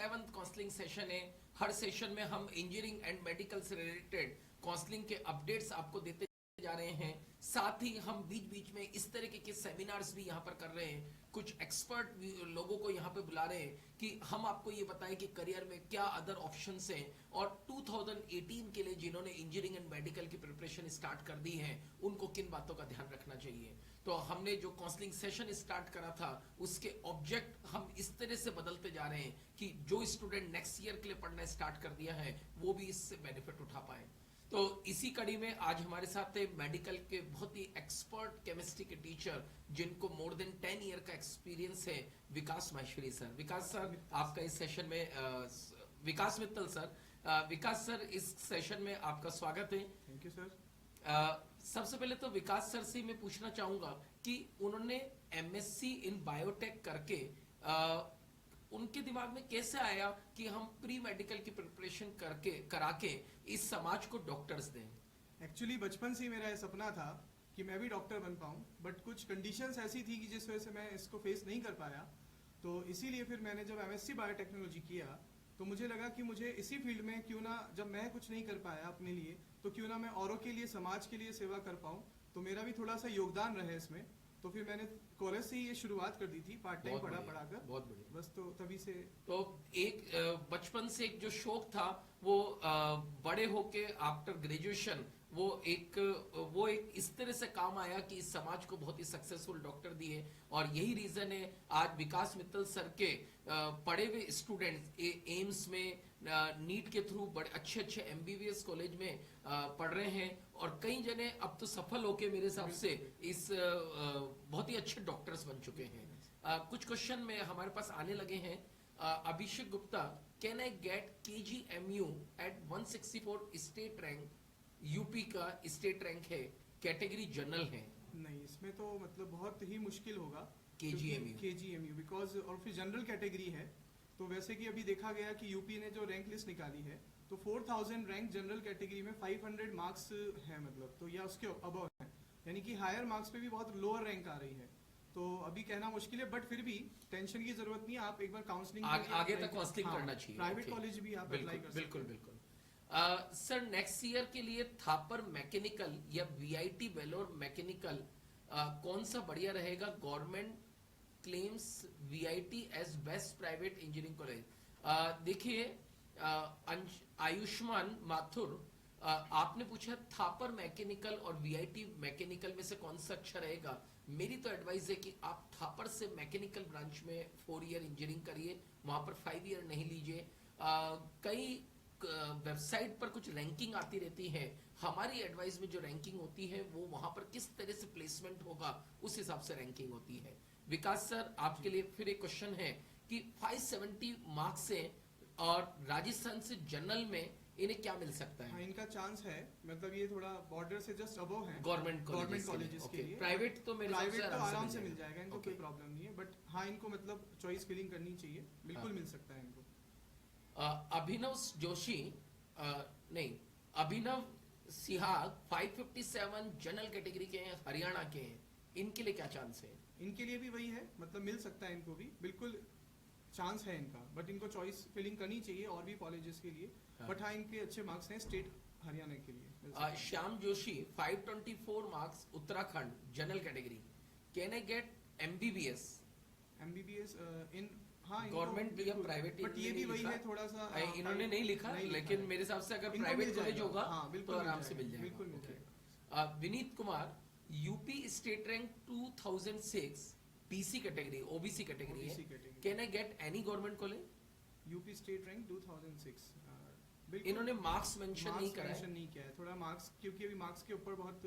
7th counselling session है। हर session में हम इंजीनियरिंग एंड मेडिकल से रिलेटेड काउंसलिंग के अपडेट्स आपको देते जा रहे हैं। साथ ही हम बीच बीच में इस तरीके के सेमिनार्स भी यहाँ पर कर रहे हैं। कुछ एक्सपर्ट लोगों को यहाँ पे बुला रहे हैं कि हम आपको ये बताएं कि करियर में क्या अदर ऑप्शंस हैं, और 2018 के लिए जिन्होंने इंजीनियरिंग एंड मेडिकल की प्रिपरेशन स्टार्ट कर दी है उनको किन बातों का ध्यान रखना चाहिए। तो हमने जो काउंसलिंग सेशन स्टार्ट करा था उसके ऑब्जेक्ट हम इस तरह से बदलते जा रहे हैं कि जो स्टूडेंट नेक्स्ट ईयर के लिए पढ़ना स्टार्ट कर दिया है वो भी इससे बेनिफिट उठा पाए। तो इसी कड़ी में आज हमारे साथ है मेडिकल के बहुत ही एक्सपर्ट केमिस्ट्री के टीचर जिनको मोर देन 10 ईयर का एक्सपीरियंस है, विकास माहेश्वरी सर। विकास सर आपका इस सेशन में विकास मित्तल सर, विकास सर इस सेशन में आपका स्वागत है। Thank you sir. सबसे पहले तो विकास सर से मैं पूछना चाहूंगा कि उन्होंने एमएससी इन बायोटेक करके उनके दिमाग में कैसे आया कि हम प्री मेडिकल की प्रिपरेशन करा के इस समाज को डॉक्टर्स दें। एक्चुअली बचपन से ही मेरा ये सपना था कि मैं भी डॉक्टर बन पाऊँ, बट कुछ कंडीशंस ऐसी थी कि जिस वजह से मैं इसको फेस नहीं कर पाया। तो इसीलिए फिर मैंने जब एमएससी बायोटेक्नोलॉजी किया तो मुझे लगा कि मुझे इसी फील्ड में क्यों ना, जब मैं कुछ नहीं कर पाया अपने लिए, तो क्यों ना मैं औरों के लिए, समाज के लिए सेवा कर पाऊँ, तो मेरा भी थोड़ा सा योगदान रहे इसमें। तो फिर मैंने कॉलेज से ही ये शुरुआत कर दी थी, पार्ट टाइम पढ़ाकर। बहुत बढ़िया। बस तो तभी से तो एक बचपन से एक जो शौक था वो बड़े होके आफ्टर ग्रेजुएशन वो एक इस तरह से काम आया कि इस समाज को बहुत ही सक्सेसफुल डॉक्टर दिए। और यही रीजन है आज विकास मित्तल सर के पढ़े हुए स्टूडेंट्स एम्स में नीट के थ्रू बड़े अच्छे अच्छे एमबीबीएस कॉलेज में पढ़ रहे हैं, और कई जने अब तो सफल होके मेरे हिसाब से इस बहुत ही अच्छे डॉक्टर्स बन चुके हैं। कुछ क्वेश्चन में हमारे पास आने लगे हैं। Abhishek Gupta, can I get KGMU at 164 state rank? UP का स्टेट रैंक है, कैटेगरी जनरल है। नहीं, इसमें तो मतलब बहुत ही मुश्किल होगा KGMU बिकॉज, और फिर जनरल कैटेगरी है। तो वैसे कि अभी देखा गया कि यूपी ने जो रैंक लिस्ट निकाली है तो 4000 रैंक जनरल कैटेगरी में 500 मार्क्स है, मतलब तो या उसके अबव है, यानी कि हायर मार्क्स पे भी बहुत लोअर रैंक आ रही है। तो अभी कहना मुश्किल है, बट फिर भी टेंशन की जरूरत नहीं है। आप एक बार काउंसलिंग आगे तक काउंसलिंग करना चाहिए। प्राइवेट कॉलेज भी आप अप्लाई कर सकते हैं। बिल्कुल बिल्कुल। सर नेक्स्ट ईयर के लिए थापर मैकेनिकल या VIT वेलोर मैकेनिकल कौन सा बढ़िया रहेगा? Government claims VIT as best private engineering college. देखिए आयुष्मान माथुर, आपने पूछा थापर मैकेनिकल और VIT मैकेनिकल में से कौन सा अच्छा रहेगा। मेरी तो एडवाइस है कि आप थापर से मैकेनिकल ब्रांच में 4 ईयर इंजीनियरिंग करिए, वहां पर 5 ईयर नहीं लीजिए। कई वेबसाइट पर कुछ रैंकिंग आती रहती है, हमारी एडवाइस में जो रैंकिंग होती है वो वहां पर किस तरह से प्लेसमेंट होगा उस हिसाब से रैंकिंग होती है। विकास सर आपके लिए फिर एक क्वेश्चन है कि 570 मार्क्स से और राजस्थान से जनरल में इन्हें क्या मिल सकता है? हाँ, इनका चांस है, मतलब ये थोड़ा बॉर्डर से जस्ट अबव है गवर्नमेंट कॉलेजेस के लिए। प्राइवेट तो मेरे प्राइवेट तो आराम से मिल जाएगा इनको, कोई प्रॉब्लम नहीं है। बट हाँ, इनको मतलब चॉइस फिलिंग करनी चाहिए, बिल्कुल मिल सकता है इनको। अभिनव जोशी, नहीं अभिनव सिहाग 557 जनरल कैटेगरी के हैं, हरियाणा के हैं, इनके लिए क्या चांस है? इनके लिए भी वही है, मतलब मिल सकता है इनको भी, बिल्कुल चांस है इनका। बट इनको चॉइस फिलिंग करनी चाहिए और भी कॉलेजेस के लिए। बट हाँ, इनके अच्छे मार्क्स हैं स्टेट हरियाणा के लिए। Shyam Joshi 524 marks Uttarakhand general category, can I gate MBBS इन हाँ गवर्नमेंट या प्राइवेट? बट ये भी वही है, थोड़ा सा इन्होंने नहीं लिखा, लेकिन मेरे हिसाब से अगर प्राइवेट कॉलेज होगा तो आराम से मिल जाएगा। बिल्कुल मिल जाएगा। Vineet Kumar, UP state rank 2006 PC कैटेगरी, OBC कैटेगरी है, can I get any government college? UP state rank 2006, इन्होंने मार्क्स मेंशन नहीं करा है। नहीं किया है, थोड़ा मार्क्स, क्योंकि अभी मार्क्स के ऊपर बहुत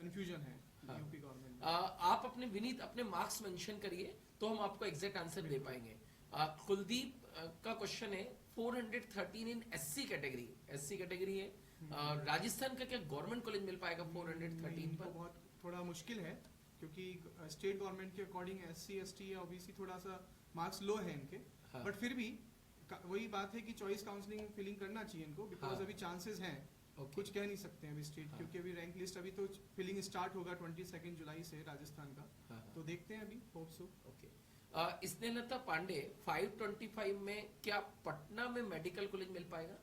कंफ्यूजन है यूपी गवर्नमेंट। आप अपने विनीत अपने मार्क्स मेंशन करिए तो हम आपको एग्जैक्ट आंसर दे पाएंगे। कुलदीप का क्वेश्चन है 413 इन SC कैटेगरी है, राजस्थान का क्या गवर्नमेंट कॉलेज मिल पाएगा 413 पर? बहुत थोड़ा मुश्किल है, क्योंकि स्टेट गवर्नमेंट के अकॉर्डिंग SC ST या OBC थोड़ा सा मार्क्स लो है इनके। बट फिर भी वही बात है कि चॉइस काउंसलिंग फिलिंग करना चाहिए इनको, बिकॉज अभी चांसेस हैं। कुछ कह नहीं सकते हैं अभी स्टेट, क्योंकि अभी रैंक लिस्ट, अभी तो फिलिंग स्टार्ट होगा 22 जुलाई से राजस्थान का। तो देखते हैं अभी, hope so. Okay, Snehlata Pandey 525 में क्या पटना में मेडिकल कॉलेज मिल पाएगा?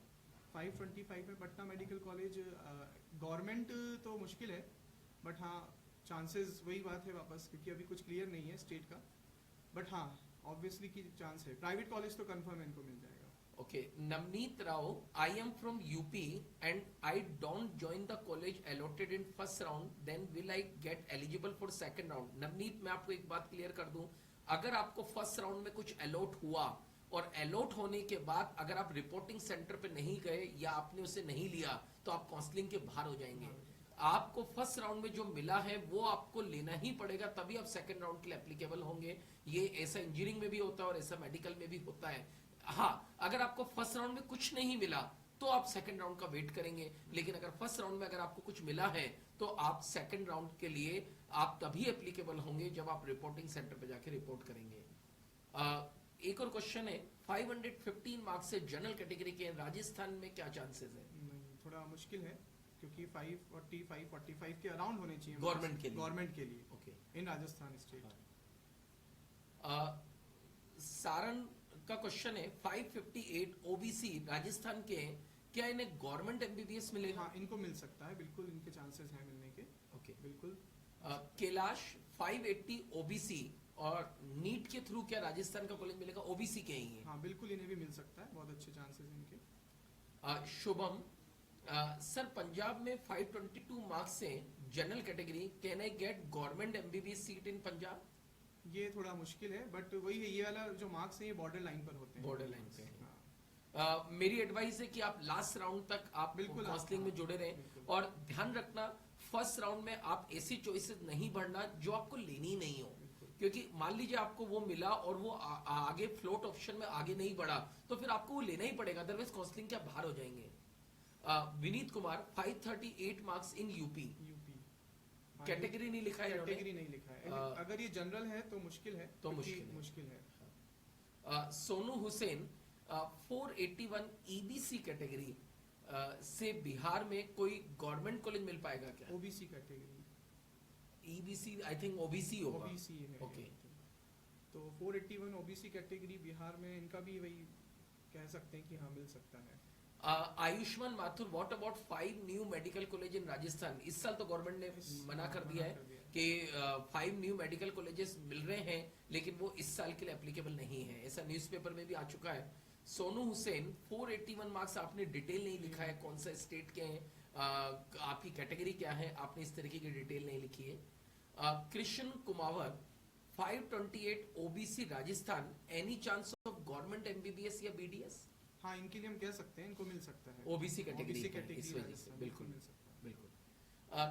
525 में पटना मेडिकल कॉलेज गवर्नमेंट तो मुश्किल है, बट हाँ चांसेस वही बात है वापस, क्योंकि अभी कुछ क्लियर नहीं है स्टेट का, बट हाँ ऑब्वियसली की चांस है। प्राइवेट कॉलेज तो कंफर्म इनको मिल जाएगा। Okay, Navneet Rao, I am from UP and I don't join the college allotted in first round, then will I get eligible for second round? Navneet, मैं आपको एक बात क्लियर कर दूं, अगर आपको फर्स्ट राउंड में कुछ अलॉट हुआ और अलॉट होने के बाद अगर आप रिपोर्टिंग सेंटर पे नहीं गए या आपने उसे नहीं लिया तो आप काउंसलिंग के बाहर हो जाएंगे। आपको फर्स्ट राउंड में जो मिला है वो आपको लेना ही पड़ेगा, तभी आप सेकंड राउंड के लिए एप्लीकेबल होंगे। ये ऐसा इंजीनियरिंग में भी होता है और ऐसा मेडिकल में भी होता है। हाँ, अगर आपको फर्स्ट राउंड में कुछ नहीं मिला तो आप सेकंड राउंड का वेट करेंगे, लेकिन अगर फर्स्ट राउंड में अगर आपको कुछ मिला है तो आप सेकंड राउंड के लिए आप तभी एप्लीकेबल होंगे जब आप रिपोर्टिंग सेंटर पे जाके रिपोर्ट करेंगे। एक और क्वेश्चन है, 515 मार्क्स से जनरल कैटेगरी के राजस्थान में क्या चांसेस है? थोड़ा मुश्किल है, क्योंकि 540 545 के अराउंड होने चाहिए गवर्नमेंट के लिए। ओके, इन राजस्थान स्टेट। सारण का क्वेश्चन है, 558 ओबीसी राजस्थान के, क्या इन्हें गवर्नमेंट एमबीबीएस मिलेगा? हाँ, इनको मिल सकता है, बिल्कुल इनके चांसेस हैं मिलने के। ओके, बिल्कुल। कैलाश 580 ओबीसी और नीट के थ्रू क्या राजस्थान का कॉलेज मिलेगा? ओबीसी के ही है। हाँ बिल्कुल, इन्हें भी मिल सकता है, बहुत अच्छे चांसेस हैं इनके। शुभम सर, पंजाब में 522 मार्क्स से general category, can I get government MBBS seat in Punjab? ये थोड़ा मुश्किल है, बट वही है, ये वाला जो मार्क्स है ये बॉर्डर लाइन पर होते हैं। बॉर्डर लाइन पे है। मेरी एडवाइस है कि आप लास्ट राउंड तक आप बिल्कुल काउंसलिंग में जुड़े रहें, और ध्यान रखना फर्स्ट राउंड में आप ऐसी चॉइसेस नहीं भरना जो आपको लेनी नहीं हो, क्योंकि मान लीजिए आपको वो मिला और वो आगे फ्लोट ऑप्शन में आगे नहीं बढ़ा तो फिर आपको वो लेना ही पड़ेगा, अदरवाइज काउंसलिंग के बाहर हो जाएंगे। Vineet Kumar 538 marks in UP, category नहीं लिखा है, कैटेगरी नहीं लिखा है। अगर ये जनरल है तो मुश्किल है, तो मुश्किल है। सोनू हुसैन 481 ईबीसी कैटेगरी से बिहार में कोई गवर्नमेंट कॉलेज मिल पाएगा क्या? OBC category, EBC I think OBC होगा। ओबीसी है। ओके, तो 481 ओबीसी कैटेगरी बिहार में, इनका भी वही कह सकते हैं कि हाँ मिल सकता है। Ayushman Mathur, what about 5 new medical college in Rajasthan? इस साल तो गवर्नमेंट ने मना कर दिया है कि 5 न्यू मेडिकल कॉलेजेस मिल रहे हैं, लेकिन वो इस साल के लिए एप्लीकेबल नहीं है, ऐसा न्यूज़पेपर में भी आ चुका है। सोनू हुसैन 481 मार्क्स, आपने डिटेल नहीं लिखा है, कौन सा स्टेट के हैं, आपकी कैटेगरी क्या है, आपने इस तरीके की डिटेल नहीं लिखी है। Krishna Kumawat 528 OBC Rajasthan, any chance of government MBBS या बीडीएस? हाँ, इनके लिए हम कह सकते हैं, इनको मिल सकता है। ओबीसी कैटेगरी इस वजह से बिल्कुल मिल सकता है। बिल्कुल।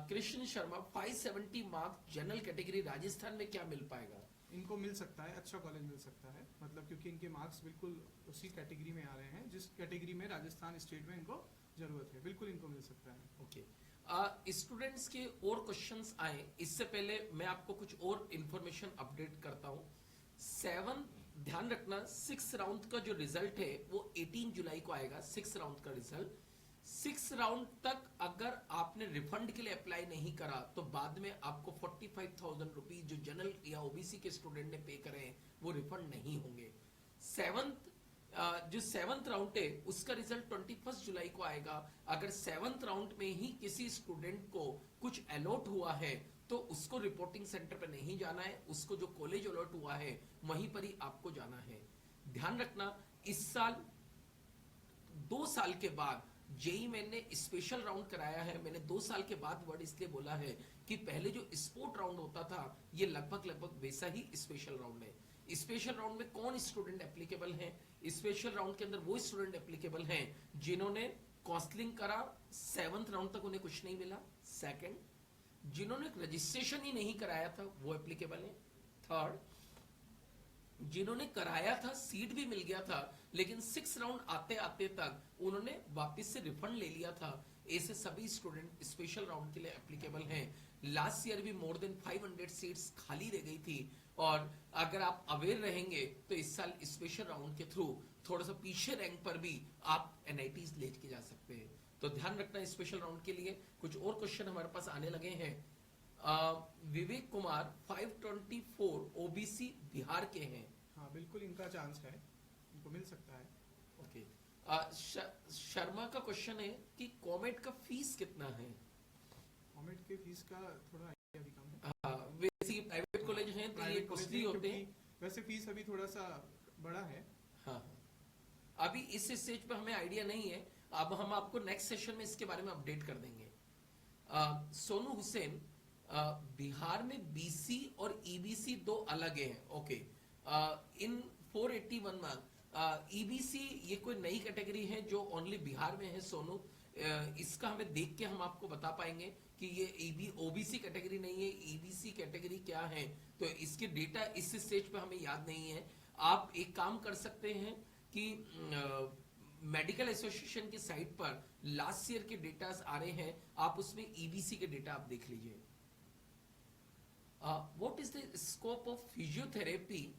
Krishna Sharma 570 marks general category Rajasthan में क्या मिल पाएगा? इनको मिल सकता है, अच्छा कॉलेज मिल सकता है, मतलब क्योंकि इनके मार्क्स बिल्कुल उसी कैटेगरी में आ रहे हैं जिस कैटेगरी में राजस्थान स्टेट में इनको जरूरत है, बिल्कुल इनको मिल सकता है। ओके, स्टूडेंट्स के और क्वेश्चंस आए, इससे पहले मैं आपको कुछ और इंफॉर्मेशन अपडेट करता हूं। 7 ध्यान रखना, 6 राउंड का जो रिजल्ट है वो 18 जुलाई को आएगा, 6 राउंड का रिजल्ट। 6 राउंड तक अगर आपने रिफंड के लिए अप्लाई नहीं करा तो बाद में आपको 45,000 रुपीज जो जनरल या ओबीसी के स्टूडेंट ने पे करे हैं वो रिफंड नहीं होंगे। जो 7th राउंड है उसका रिजल्ट 21 जुलाई को आएगा। अगर 7th राउंड में ही किसी स्टूडेंट को कुछ अलॉट हुआ है तो उसको रिपोर्टिंग सेंटर पे नहीं जाना है, उसको जो कॉलेज अलॉट हुआ है वहीं पर ही आपको जाना है। ध्यान रखना, इस साल 2 साल के बाद जेई मैंने स्पेशल राउंड कराया है। मैंने 2 साल के बाद वर्ड इसलिए बोला है कि पहले जो स्पोर्ट राउंड होता था ये लगभग वैसा ही स्पेशल राउंड है। स्पेशल राउंड में कौन स्टूडेंट एप्लीकेबल हैं? स्पेशल राउंड के अंदर वो स्टूडेंट एप्लीकेबल हैं जिन्होंने काउंसलिंग करा, 7th राउंड तक उन्हें कुछ नहीं मिला। सेकंड, जिन्होंने रजिस्ट्रेशन ही नहीं कराया था वो एप्लीकेबल है। थर्ड, जिन्होंने कराया था, सीट भी मिल गया था, लेकिन 6 राउंड आते आते तक उन्होंने वापस से रिफंड ले लिया था, ऐसे सभी स्टूडेंट स्पेशल राउंड के लिए एप्लीकेबल हैं। लास्ट ईयर भी मोर देन 500 सीट्स खाली रह गई थी, और अगर आप अवेयर रहेंगे तो इस साल स्पेशल राउंड के थ्रू थोड़ा सा पीछे रैंक पर भी आप एनआईटीज लेके जा सकते हैं। तो ध्यान रखना स्पेशल राउंड के लिए। कुछ और क्वेश्चन हमारे पास आने लगे हैं। विवेक कुमार 524 ओबीसी बिहार के हैं। हाँ बिल्कुल इनका चांस है, इनको मिल सकता है। ओके। शर्मा का क्वेश्चन है कि कॉमेट का फीस कितना है? कॉमेट के फीस का थोड़ा आइडिया भी कम है। वैसे प्राइवेट कॉलेज हैं तो ये कॉस्टली होते हैं। वैसे फीस अभी थोड़ा सा बड़ा है। हाँ, अभी इस स्टेज पे हमें आइडिया नहीं है, अब हम आपको नेक्स्ट सेशन में इसके बारे में अपडेट कर देंगे। सोनू हुसैन, बिहार में बीसी और ईबीसी दो अलग हैं। ओके। इन 481 मार्क ईबीसी ये कोई नई कैटेगरी है जो ओनली बिहार में है सोनू। इसका हमें देख के हम आपको बता पाएंगे कि ये ओबीसी कैटेगरी नहीं है, ईबीसी कैटेगरी क्या है। तो इसके डेटा इस स्टेज पे हमें याद नहीं है। आप एक काम कर सकते हैं कि मेडिकल एसोसिएशन की साइट पर लास्ट ईयर के डेटा आ रहे हैं, आप उसमें ईबीसी के डेटा आप देख लीजिए। What is the scope of physiotherapy?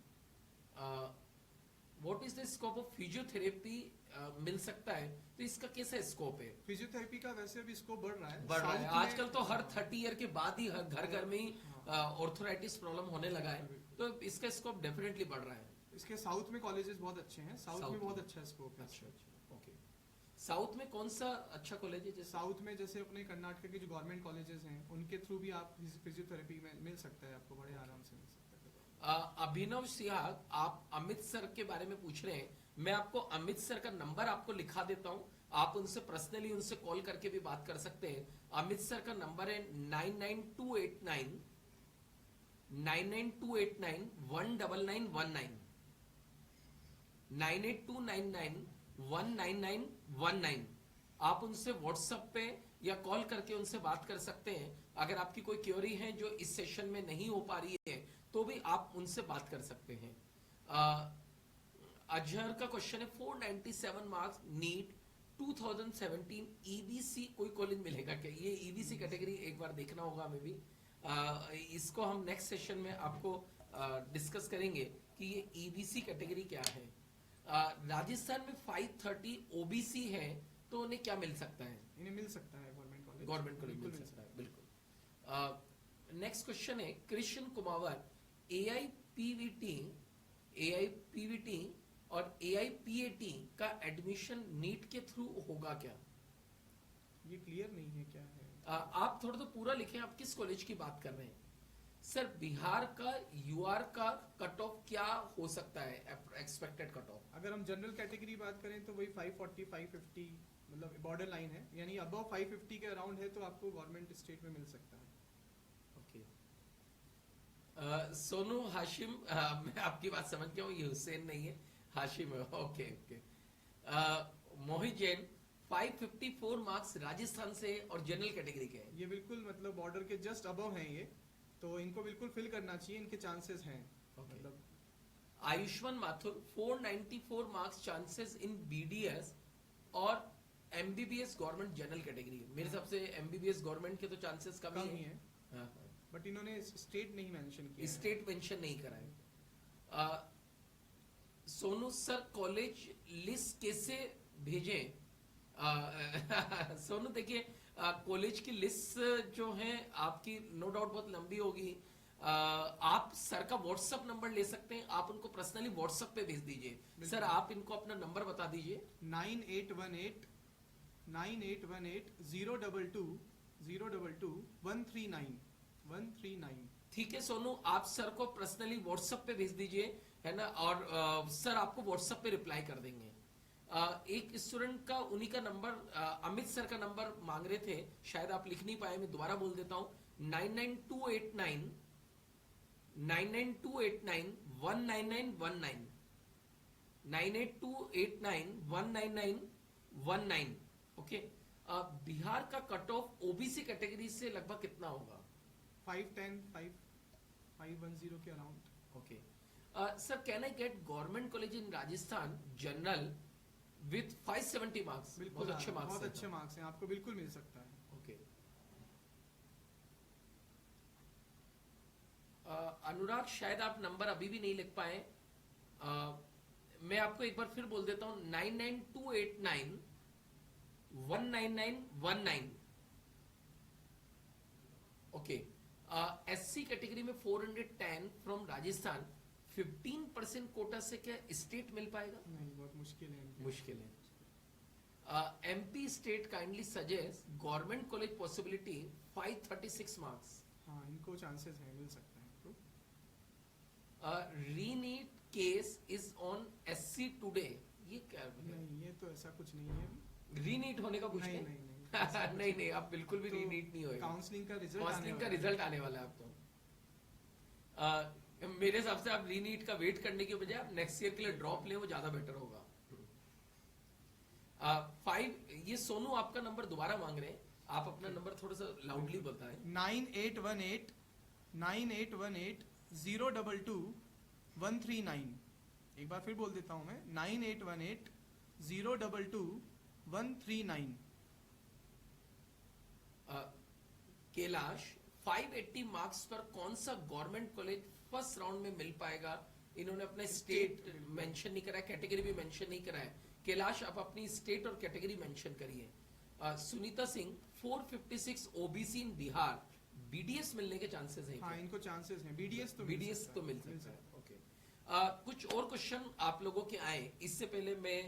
What is the scope of physiotherapy मिल सकता है, तो इसका कैसा स्कोप है? फिजियोथेरेपी का वैसे अभी स्कोप बढ़ रहा है। बढ़ रहा है आजकल तो हर 30 ईयर के बाद ही घर घर में ही ऑर्थोराइटिस प्रॉब्लम होने लगा है, तो इसका स्कोप डेफिनेटली बढ़ रहा है। इसके साउथ में कॉलेजेस बहुत अच्छे हैं, साउथ में बहुत अच्छा स्कोप है। अच्छा, ओके। साउथ में कौन सा अच्छा कॉलेज है? साउथ में जैसे अपने कर्नाटक के जो गवर्नमेंट कॉलेजेस हैं उनके थ्रू भी आप फिजियोथेरेपी में मिल सकता है, आपको बड़े आराम से मिल सकता है। अभिनव सिहाग, आप अमित सर के बारे में पूछ रहे हैं। मैं आपको अमित सर का नंबर आपको लिखा देता हूं, आप उनसे पर्सनली उनसे कॉल करके भी बात कर सकते हैं। अमित सर का नंबर है 99289 19919 9829919919। आप उनसे व्हाट्सएप पे या कॉल करके उनसे बात कर सकते हैं। अगर आपकी कोई क्वेरी है जो इस सेशन में नहीं हो पा रही है तो भी आप उनसे बात कर सकते हैं। अजहर का क्वेश्चन है 497 मार्क्स नीट 2017 ईबीसी कोई कॉलेज मिलेगा क्या? ये ईबीसी कैटेगरी एक बार देखना होगा हमें भी। इसको हम नेक्स्ट सेशन में आपको डिस्कस करेंगे कि ये ईबीसी कैटेगरी क्या है। राजस्थान में 530 ओबीसी है तो उन्हें क्या मिल सकता है? इन्हें मिल सकता है गवर्नमेंट कॉलेज मिल सकता है, बिल्कुल। नेक्स्ट क्वेश्चन है कृष्ण कुमार, एआईपीवीटी और एआईपीएटी का एडमिशन नीट के थ्रू होगा क्या? ये क्लियर नहीं है क्या है। आप थोड़ा तो पूरा लिखें, आप किस कॉलेज की बात कर रहे हैं? सर बिहार का यूआर का कट ऑफ क्या हो सकता है, एक्सपेक्टेड कट ऑफ? अगर हम जनरल कैटेगरी बात करें तो वही 540 550 मतलब बॉर्डर लाइन है, यानी अबव 550 के अराउंड है तो आपको गवर्नमेंट स्टेट में मिल सकता है। ओके। सोनू हाशिम, मैं आपकी बात समझ गया हूँ, ये हुसैन नहीं है, हाशिम है। Okay okay. Mohit Jain 554 marks Rajasthan से और जनरल कैटेगरी के हैं। ये बिल्कुल मतलब बॉर्डर के जस्ट अबव हैं ये, तो इनको बिल्कुल फिल करना चाहिए, इनके चांसेस हैं। मतलब आयुष्मान माथुर 494 मार्क्स चांसेस इन बीडीएस और एमबीबीएस गवर्नमेंट जनरल कैटेगरी। मेरे हिसाब से एमबीबीएस गवर्नमेंट के तो चांसेस कम ही है। बट इन्होंने स्टेट नहीं मेंशन किया, स्टेट मेंशन नहीं करा है। सोनू सर कॉलेज लिस्ट कैसे भेजें? सोनू देखिए, कॉलेज की लिस्ट जो है आपकी नो डाउट बहुत लंबी होगी। आप सर का व्हाट्सएप नंबर ले सकते हैं, आप उनको पर्सनली व्हाट्सएप पे भेज दीजिए। सर आप इनको अपना नंबर बता दीजिए। 9818 ठीक है सोनू, आप सर को पर्सनली व्हाट्सएप पे भेज दीजिए, है ना, और सर आपको व्हाट्सएप पे रिप्लाई कर देंगे। एक स्टूडेंट का उन्हीं का नंबर अमित सर का नंबर मांग रहे थे, शायद आप लिख नहीं पाए, मैं दोबारा बोल देता हूं 99289 19919 9828919919। ओके। बिहार का कट ऑफ ओबीसी कैटेगरी से लगभग कितना होगा? 510 के around. Okay sir, can I get government college in Rajasthan general with 570 marks? बहुत अच्छे मार्क्स, बहुत अच्छे मार्क्स हैं, आपको बिल्कुल मिल सकता है। ओके। अनुराग शायद आप नंबर अभी भी नहीं लिख पाए, मैं आपको एक बार फिर बोल देता हूं 99289 19919। ओके। SC कैटेगरी में 410 फ्रॉम राजस्थान, 15% कोटा से क्या स्टेट मिल पाएगा? नहीं, बहुत मुश्किल है इनके। मुश्किल है। MP state kindly suggest government college possibility 536 marks. हाँ, इनको चांसेस है, मिल सकता है इनको। रीनीट case is on SC today, ये क्या है? नहीं, ये तो ऐसा कुछ नहीं है अभी। रीनीट होने का कुछ नहीं, नहीं? नहीं, नहीं, नहीं नहीं, आप बिल्कुल भी तो रीनीट नहीं होएगा। काउंसलिंग का रिजल्ट काउंसलिंग का रिजल्ट आने वाला है अब तो। मेरे हिसाब से आप रीनीट का वेट करने की बजाय आप नेक्स्ट ईयर के लिए ड्रॉप लें, वो ज्यादा बेटर होगा। 5, ये सोनू आपका नंबर दोबारा मांग रहे हैं, आप अपना नंबर थोड़ा सा लाउडली बताएं। 9818 9818 022 139। एक बार फिर बोल देता हूं मैं, 9818 022 139। कैलाश, 580 मार्क्स पर कौन सा गवर्नमेंट कॉलेज फर्स्ट राउंड में मिल पाएगा? इन्होंने अपने स्टेट मेंशन नहीं करा है, कैटेगरी भी मेंशन नहीं करा है। कैलाश, आप अपनी स्टेट और कैटेगरी मेंशन करिए। सुनीता सिंह, 456 OBC इन बिहार, BDS मिलने के चांसेस हैं? हाँ, इनको चांसेस हैं। BDS तो BDS तो मिल सकता है। ओके, कुछ और क्वेश्चन आप लोगों के आए, इससे पहले मैं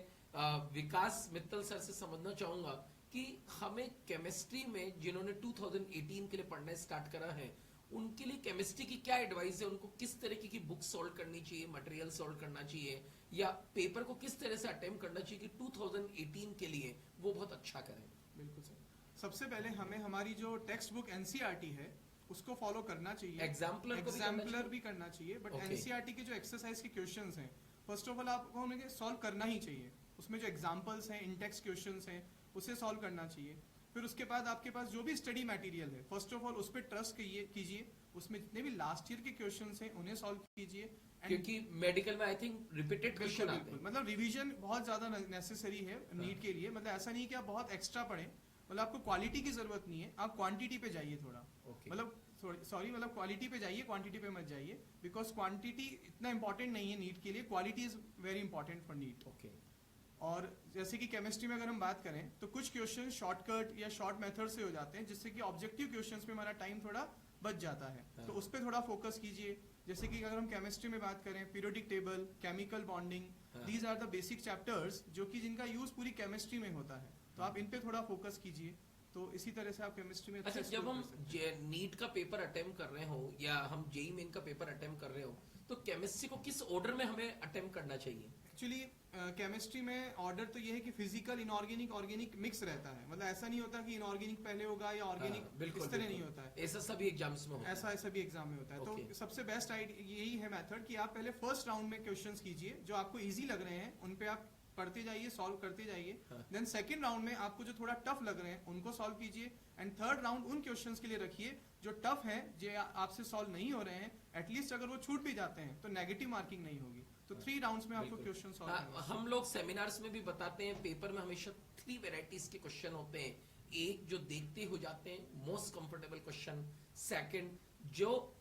विकास मित्तल सर से समझना चाहूंगा कि हमें केमिस्ट्री में जिन्होंने 2018 के लिए पढ़ना स्टार्ट करा है, उनके लिए केमिस्ट्री की क्या एडवाइस है? उनको किस तरीके की बुक सॉल्व करनी चाहिए, मटेरियल सॉल्व करना चाहिए, या पेपर को किस तरह से अटेम्प्ट करना चाहिए कि 2018 के लिए वो बहुत अच्छा करें? बिल्कुल सर। सबसे पहले हमें हमारी जो टेक्स्ट बुक NCERT है उसको फॉलो करना चाहिए। एग्जाम्पलर भी करना चाहिए, बट NCERT के जो एक्सरसाइज के क्वेश्चंस हैं, फर्स्ट ऑफ ऑल आपको उन्हें सॉल्व करना ही चाहिए। उसमें जो एग्जाम्पल्स हैं, इंटेक्स क्वेश्चंस हैं, उसे सॉल्व करना चाहिए। फिर उसके बाद आपके पास जो भी स्टडी मटेरियल है, फर्स्ट ऑफ ऑल उस पर ट्रस्ट कीजिए। उसमें जितने भी लास्ट ईयर के क्वेश्चंस हैं उन्हें सॉल्व कीजिए। क्योंकि मेडिकल में आई थिंक रिपीटेड क्वेश्चन आते हैं। मतलब रिवीजन बहुत ज्यादा नेसेसरी है नीट के लिए। मतलब ऐसा नहीं कि आप बहुत एक्स्ट्रा पढ़ें, मतलब आपको क्वालिटी की जरूरत नहीं है, आप क्वांटिटी पे जाइए थोड़ा। मतलब मतलब क्वालिटी पे जाइए, क्वांटिटी पे मत जाइए, बिकॉज क्वांटिटी इतना इंपॉर्टेंट नहीं है नीट के लिए, quality is very important for NEET. Okay, और जैसे कि केमिस्ट्री में अगर हम बात करें तो कुछ क्वेश्चन शॉर्टकट या शॉर्ट मेथड से हो जाते हैं, जिससे कि ऑब्जेक्टिव क्वेश्चंस में हमारा टाइम थोड़ा बच जाता है। तो उस पर थोड़ा फोकस कीजिए। जैसे कि अगर हम केमिस्ट्री में बात करें, periodic table, chemical bonding, these are the basic chapters जो कि जिनका यूज पूरी केमिस्ट्री में होता है, तो आप इन पे थोड़ा फोकस कीजिए। तो इसी तरह से आप केमिस्ट्री में अच्छा, जब हम नीट का पेपर अटेम्प्ट कर रहे हो या हम JEE मेन का पेपर अटेम्प्ट कर रहे हो, तो केमिस्ट्री को किस ऑर्डर में हमें अटेम्प्ट करना चाहिए? एक्चुअली केमिस्ट्री में ऑर्डर तो ये है कि फिजिकल, इनऑर्गेनिक, ऑर्गेनिक मिक्स रहता है। मतलब ऐसा नहीं होता कि इनऑर्गेनिक पहले होगा या ऑर्गेनिक, इस तरह नहीं होता है। ऐसा सभी एग्जाम्स में होता है। ऐसा सभी एग्जाम में होता है। तो सबसे बेस्ट यही है मेथड कि आप पहले फर्स्ट राउंड में क्वेश्चंस कीजिए, जो आपको इजी लग रहे हैं उन पे आप पढ़ते जाइए, सॉल्व करते जाइए। देन सेकंड राउंड में आपको जो थोड़ा टफ लग रहे हैं उनको सॉल्व कीजिए। एंड थर्ड राउंड उन क्वेश्चंस के लिए रखिए जो टफ हैं, जो आपसे सॉल्व नहीं हो रहे हैं। एटलीस्ट अगर वो छूट भी जाते हैं तो नेगेटिव मार्किंग नहीं होगी। तो 3 राउंड्स में आपको क्वेश्चन सॉल्व करना है। हम लोग सेमिनार्स में भी बताते हैं, पेपर में हमेशा 3 वेराइटीज के क्वेश्चन होते हैं। एक जो देखते हो जाते हैं, मोस्ट कंफर्टेबल क्वेश्चन। सेकंड, जो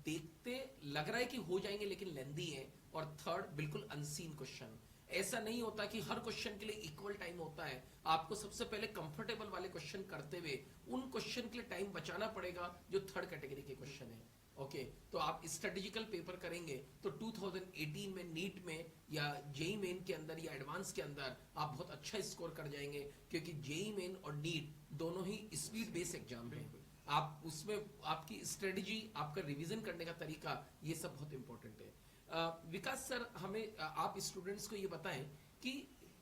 देखते लग रहा है कि हो जाएंगे लेकिन लेंदी है। और थर्ड, बिल्कुल अनसीन क्वेश्चन। ऐसा नहीं होता कि हर क्वेश्चन के लिए इक्वल टाइम होता है। आपको सबसे पहले कंफर्टेबल वाले क्वेश्चन करते हुए उन क्वेश्चन के लिए टाइम बचाना पड़ेगा जो थर्ड कैटेगरी के क्वेश्चन है। ओके, तो आप स्ट्रेटेजिकल पेपर करेंगे तो 2018 में नीट में या JEE मेन के अंदर या एडवांस के अंदर आप बहुत अच्छा स्कोर कर जाएंगे, क्योंकि JEE मेन और नीट दोनों ही स्पीड बेस्ड एग्जाम है। आप उसमें आपकी स्ट्रेटेजी, आपका रिवीजन करने का तरीका, ये सब बहुत इंपॉर्टेंट है। विकास सर, हमें आप स्टूडेंट्स को ये बताएं कि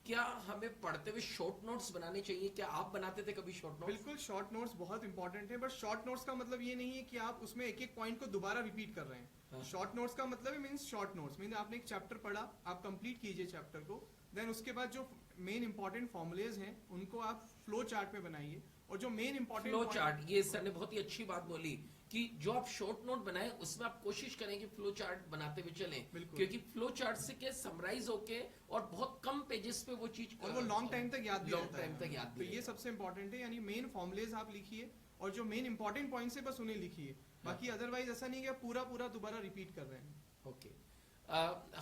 क्या हमें पढ़ते हुए शॉर्ट नोट्स बनाने चाहिए? क्या आप बनाते थे कभी शॉर्ट नोट्स? बिल्कुल, शॉर्ट नोट्स बहुत इंपॉर्टेंट है, बट शॉर्ट नोट्स का मतलब ये नहीं है कि आप उसमें एक एक पॉइंट को दोबारा रिपीट कर रहे हैं। शॉर्ट नोट्स का मतलब मीन्स शॉर्ट नोट्स मीन्स आपने एक चैप्टर पढ़ा, आप कंप्लीट कीजिए चैप्टर को। देन उसके बाद जो मेन इंपॉर्टेंट फॉर्मुलेज हैं उनको आप फ्लो चार्ट में बनाइए। और जो मेन इंपॉर्टेंट फ्लो चार्ट, ये सर ने बहुत ही अच्छी बात बोली कि जो आप शॉर्ट नोट बनाए उसमें आप कोशिश करें कि फ्लो चार्ट बनाते हुए चलें, क्योंकि फ्लो चार्ट से क्या समराइज होके और बहुत कम पेजेस पे वो चीज, और वो लॉन्ग टाइम तक याद रहता है। तो ये सबसे इंपॉर्टेंट है, यानी मेन फॉर्मुलेज आप लिखिए और जो मेन इंपॉर्टेंट पॉइंट्स है बस उन्हें लिखिए। बाकी अदरवाइज ऐसा नहीं कि पूरा दोबारा रिपीट कर रहे हैं। ओके,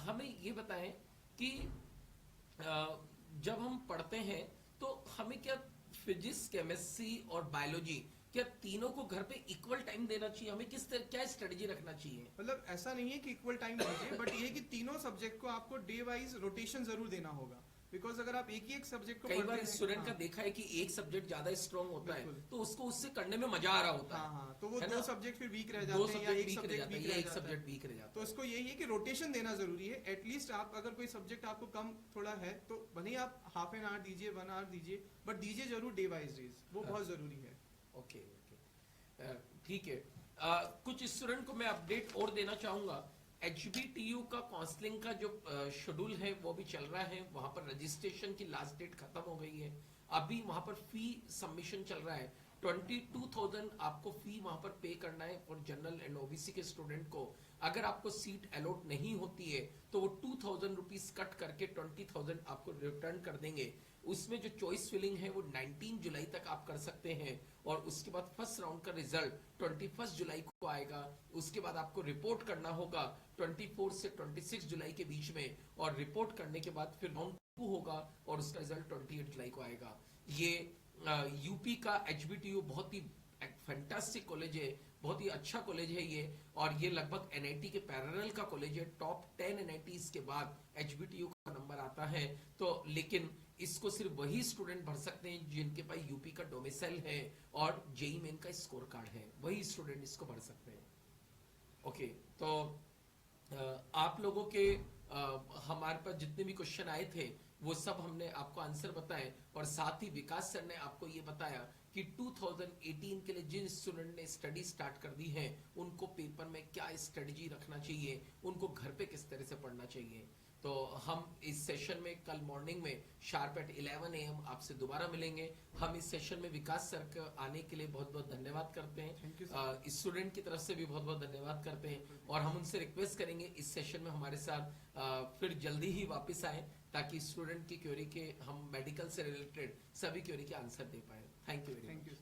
हमें ये बताएं कि जब हम पढ़ते हैं तो हमें क्या फिजिक्स, केमिस्ट्री और बायोलॉजी क्या तीनों को घर पे इक्वल टाइम देना चाहिए? हमें किस तरह क्या स्ट्रेटजी रखना चाहिए? मतलब ऐसा नहीं है कि इक्वल टाइम दीजिए, बट ये है कि तीनों सब्जेक्ट को आपको डे वाइज रोटेशन जरूर देना होगा, बिकॉज अगर आप एक ही एक सब्जेक्ट को कई पढ़ते बार हैं- स्टूडेंट का हाँ, देखा है कि एक सब्जेक्ट ज्यादा स्ट्रांग होता है, बिल्कुल। तो उसको उससे करने में मजा आ रहा होता हाँ है। हाँ, तो वो है दो ना? सब्जेक्ट फिर वीक रह दो जाते हैं या सब्जेक्ट एक वीक रह सब्जेक्ट जाता है वीक या रह एक जाता सब्जेक्ट है। वीक रह जाता तो है। इसको यही है कि रोटेशन देना जरूरी है। एटलीस्ट आप अगर कोई सब्जेक्ट आपको कम थोड़ा है तो भले ही आप हाफ एन आवर दीजिए, 1 आवर दीजिए, बट दीजिए जरूर डे वाइज डेज, वो हाँ। बहुत जरूरी है। ओके ओके, ठीक है। कुछ स्टूडेंट को मैं अपडेट और देना चाहूंगा। HBTU का काउंसलिंग का जो शेड्यूल है वो भी चल रहा है। वहां पर रजिस्ट्रेशन की लास्ट डेट खत्म हो गई है। अभी वहां पर फी सबमिशन चल रहा है। 22,000 आपको फी वहां पर पे करना है फॉर जनरल एंड ओबीसी के स्टूडेंट को। अगर आपको सीट अलॉट नहीं होती है तो वो 2,000 रुपीज कट करके 20,000 आपको रिटर्न कर देंगे। उसमें जो चॉइस फिलिंग है वो 19 जुलाई तक आप कर सकते हैं, और उसके बाद फर्स्ट राउंड का रिजल्ट 21 जुलाई को आएगा। उसके बाद आपको रिपोर्ट करना होगा 24 से 26 जुलाई के बीच में, और रिपोर्ट करने के बाद फिर राउंड 2 होगा और उसका रिजल्ट 28 जुलाई को आएगा। ये यूपी का HBTU बहुत ही फैंटास्टिक कॉलेज है, बहुत ही अच्छा कॉलेज है ये, और ये लगभग NIT के पैरेलल का कॉलेज है। टॉप 10 NITs के बाद HBTU का नंबर आता है। तो लेकिन इसको सिर्फ वही स्टूडेंट भर सकते हैं जिनके पास यूपी का डोमिसाइल है और जेई मेन का स्कोर कार्ड है, वही स्टूडेंट इसको भर सकते हैं। ओके, तो आप लोगों के हमारे पास जितने भी क्वेश्चन आए थे वो सब हमने आपको आंसर बताए, और साथ ही विकास सर ने आपको ये बताया कि 2018 के लिए जिन स्टूडेंट ने स्टडी स्टार्ट कर दी है उनको पेपर में क्या स्ट्रेटजी रखना चाहिए, उनको घर पे किस तरह से पढ़ना चाहिए। तो हम इस सेशन में कल मॉर्निंग में शार्प एट 11 AM आपसे दोबारा मिलेंगे। हम इस सेशन में विकास सर के आने के लिए बहुत बहुत धन्यवाद करते Thank you, हैं। स्टूडेंट की तरफ से भी बहुत बहुत धन्यवाद करते हैं, और हम उनसे रिक्वेस्ट करेंगे इस सेशन में हमारे साथ फिर जल्दी ही वापस आए, ताकि स्टूडेंट की क्वेरी के हम मेडिकल से रिलेटेड सभी क्वेरी के आंसर दे पाए। Thank you very much. Thank you.